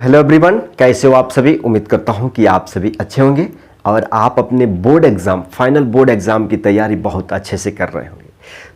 Hello everyone, कैसे हो आप सभी। उम्मीद करता हूं कि आप सभी अच्छे होंगे और आप अपने board exam, final board exam की तैयारी बहुत अच्छे से कर रहे होंगे।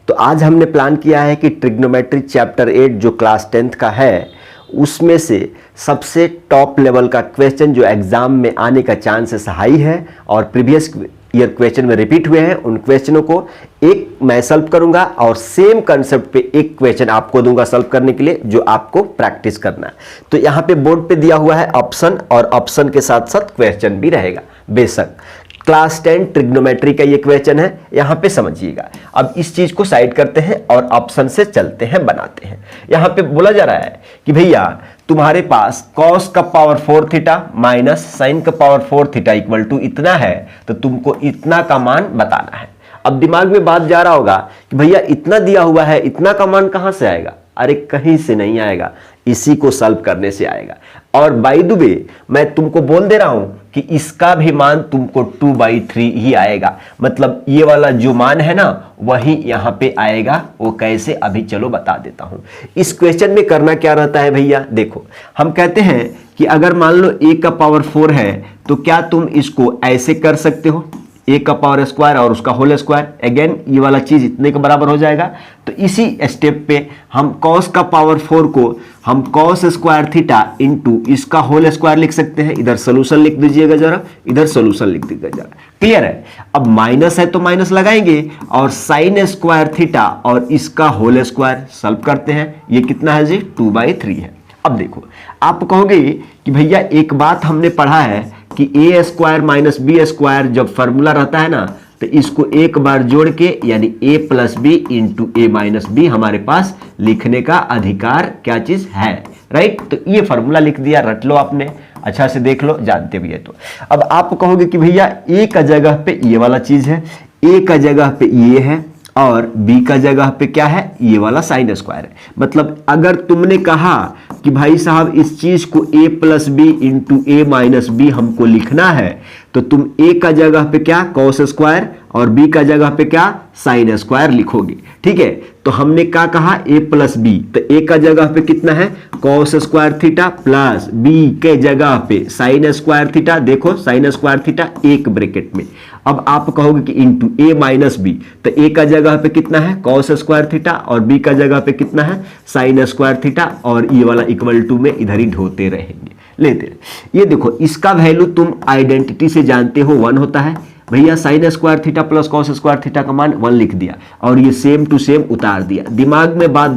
तो आज हमने प्लान किया है कि ट्रिग्नोमेट्री चैप्टर 8 जो क्लास 10th का है उसमें से सबसे टॉप लेवल का क्वेश्चन जो एग्जाम में आने का चांसेस हाई है और प्रीवियस ईयर क्वेश्चन में रिपीट हुए हैं, उन क्वेश्चनों को एक मैं सॉल्व करूंगा और सेम कंसेप्ट पे एक क्वेश्चन आपको दूंगा सॉल्व करने के लिए, जो आपको प्रैक्टिस करना है। तो यहां पे बोर्ड पे दिया हुआ है ऑप्शन, और ऑप्शन के साथ साथ क्वेश्चन भी रहेगा। बेशक क्लास 10 ट्रिग्नोमेट्री का ये क्वेश्चन है, यहां पे समझिएगा। अब इस चीज को साइड करते हैं और ऑप्शन से चलते हैं, बनाते हैं। यहां पे बोला जा रहा है कि भैया तुम्हारे पास cos का पावर 4 थीटा माइनस साइन का पावर 4 थीटा इक्वल टू इतना है, तो तुमको इतना का मान बताना है। अब दिमाग में बात जा रहा होगा कि भैया इतना दिया हुआ है, इतना का मान कहां से आएगा। अरे कहीं से नहीं आएगा, इसी को सॉल्व करने से आएगा। और बाय द वे मैं तुमको बोल दे रहा हूं कि इसका भी मान तुमको 2/3 ही आएगा। मतलब ये वाला जो मान है ना वही यहां पे आएगा। वो कैसे, अभी चलो बता देता हूं। इस क्वेश्चन में करना क्या रहता है भैया, देखो हम कहते हैं कि अगर मान लो a का पावर 4 है तो क्या तुम इसको ऐसे कर सकते हो, a का पावर स्क्वायर और उसका होल स्क्वायर। अगेन ये वाला चीज इतने के बराबर हो जाएगा। तो इसी स्टेप पे हम cos का पावर 4 को हम cos स्क्वायर थीटा इंटू इसका होल स्क्वायर लिख सकते हैं। इधर सोल्यूशन लिख दीजिएगा जरा, इधर सोल्यूशन लिख दीजिएगा जरा। क्लियर है। अब माइनस है तो माइनस लगाएंगे और साइन स्क्वायर थीटा और इसका होल स्क्वायर सॉल्व करते हैं। ये कितना है जी, 2/3 है। अब देखो आप कहोगे कि भैया एक बात हमने पढ़ा है कि ए स्क्वायर माइनस बी स्क्वायर जब फॉर्मूला रहता है ना, तो इसको एक बार जोड़ के यानी a plus B into A minus B हमारे पास लिखने का अधिकार क्या चीज है, राइट। तो ये फॉर्मूला लिख दिया, रट लो आपने, अच्छा से देख लो, जानते भी है। तो अब आप कहोगे कि भैया a का जगह पे ये वाला चीज है, a का जगह पे ये है और b का जगह पे क्या है, ये वाला साइन स्क्वायर है। मतलब अगर तुमने कहा कि भाई साहब इस चीज को a plus B into A minus B हमको लिखना है, तो तुम a का जगह पे क्या cos स्क्वायर और b का जगह पे क्या साइन स्क्वायर लिखोगे। ठीक है। तो हमने क्या कहा, a प्लस बी, तो a का जगह पे कितना है cos square theta plus b के जगह पे साइन स्क्वायर थीटा। देखो साइन स्क्वायर थीटा एक ब्रैकेट में। अब आप कहोगे कि इंटू ए माइनस बी, तो a का जगह पे कितना है cos स्क्वायर थीटा और b का जगह पे कितना है साइन स्क्वायर थीटा, और ये वाला इक्वल टू में इधर ही ढोते रहेंगे, लेते रहे। ये देखो इसका वैल्यू तुम आइडेंटिटी से जानते हो 1 होता है। भैया sine square theta plus cos square theta का मान 1 लिख दिया और ये सेम टू सेम उतार दिया। दिमाग में बात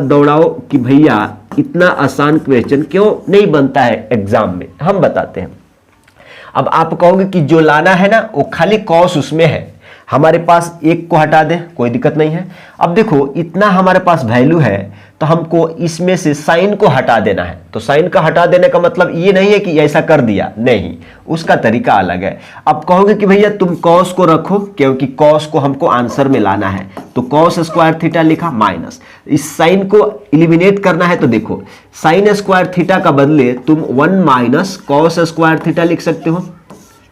दौड़ाओ कि भैया इतना आसान क्वेश्चन क्यों नहीं बनता है एग्जाम में, हम बताते हैं। अब आप कहोगे कि जो लाना है ना वो खाली cos उसमें है, हमारे पास एक को हटा दें, कोई दिक्कत नहीं है। अब देखो इतना हमारे पास वैल्यू है तो हमको इसमें से साइन को हटा देना है। तो साइन का हटा देने का मतलब ये नहीं है कि ऐसा कर दिया, नहीं, उसका तरीका अलग है। अब कहोगे कि भैया तुम cos को रखो, क्योंकि cos को हमको आंसर में लाना है। तो cos स्क्वायर थीटा लिखा माइनस, इस साइन को इलिमिनेट करना है। तो देखो साइन स्क्वायर थीटा का बदले तुम 1 माइनस cos स्क्वायर थीटा लिख सकते हो।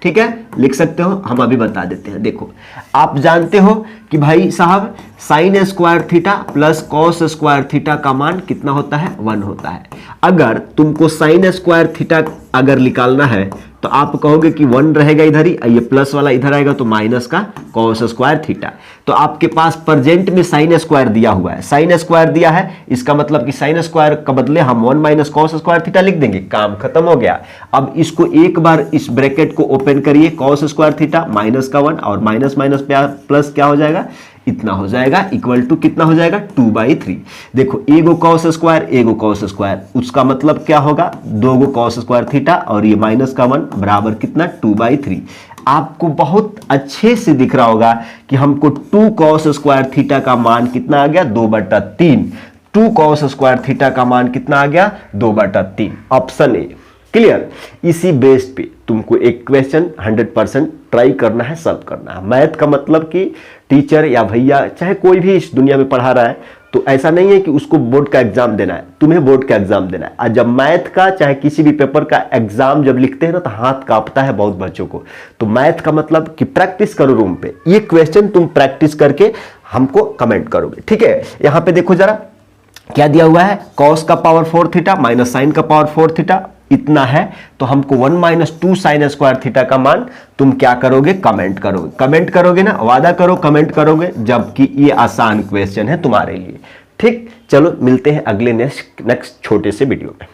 ठीक है, लिख सकते हो, हम अभी बता देते हैं। देखो आप जानते हो कि भाई साहब sine square theta plus cos square theta का मान कितना होता है, 1 होता है। अगर तुमको साइन स्क्वायर थीटा अगर निकालना है तो आप कहोगे कि 1 रहेगा इधर ही, ये प्लस वाला इधर आएगा तो माइनस का cos स्क्वायर थीटा। तो आपके पास प्रेजेंट में साइन स्क्वायर दिया हुआ है, साइन स्क्वायर दिया है, इसका मतलब कि साइन स्क्वायर का बदले हम 1 माइनस cos स्क्वायर थीटा लिख देंगे, काम खत्म हो गया। अब इसको एक बार इस ब्रैकेट को ओपन करिए, cos स्क्वायर थीटा माइनस का 1 और माइनस माइनस प्लस क्या हो जाएगा, इतना हो जाएगा, इक्वल टू कितना हो जाएगा 2/3। देखो एगो cos स्क्वायर एगो cos स्क्वायर, उसका मतलब क्या होगा 2 cos स्क्वायर थीटा और ये माइनस का 1 बराबर कितना 2/3। आपको बहुत अच्छे से दिख रहा होगा कि हमको 2 cos स्क्वायर थीटा का मान कितना आ गया 2/3। 2 cos स्क्वायर थीटा का मान कितना आ गया 2/3, ऑप्शन ए। क्लियर। इसी बेस पे तुमको एक क्वेश्चन 100% ट्राई करना है, सॉल्व करना है। मैथ का मतलब कि टीचर या भैया चाहे कोई भी इस दुनिया में पढ़ा रहा है तो ऐसा नहीं है कि उसको बोर्ड का एग्जाम देना है, तुम्हें बोर्ड का एग्जाम देना है। और जब मैथ का चाहे किसी भी पेपर का एग्जाम जब लिखते हैं ना तो हाथ कांपता है बहुत बच्चों को। तो मैथ का मतलब कि प्रैक्टिस करो रूम पे, ये क्वेश्चन तुम प्रैक्टिस करके हमको कमेंट करोगे। ठीक है, यहां पे देखो जरा, क्या दिया हुआ है, कॉस का पावर 4 थीटा माइनस साइन का पावर 4 थीटा इतना है, तो हमको 1 माइनस 2 साइन स्क्वायर थीटा का मान तुम क्या करोगे, कमेंट करोगे ना, वादा करो कमेंट करोगे, जबकि ये आसान क्वेश्चन है तुम्हारे लिए। ठीक, चलो मिलते हैं अगले नेक्स्ट छोटे से वीडियो में।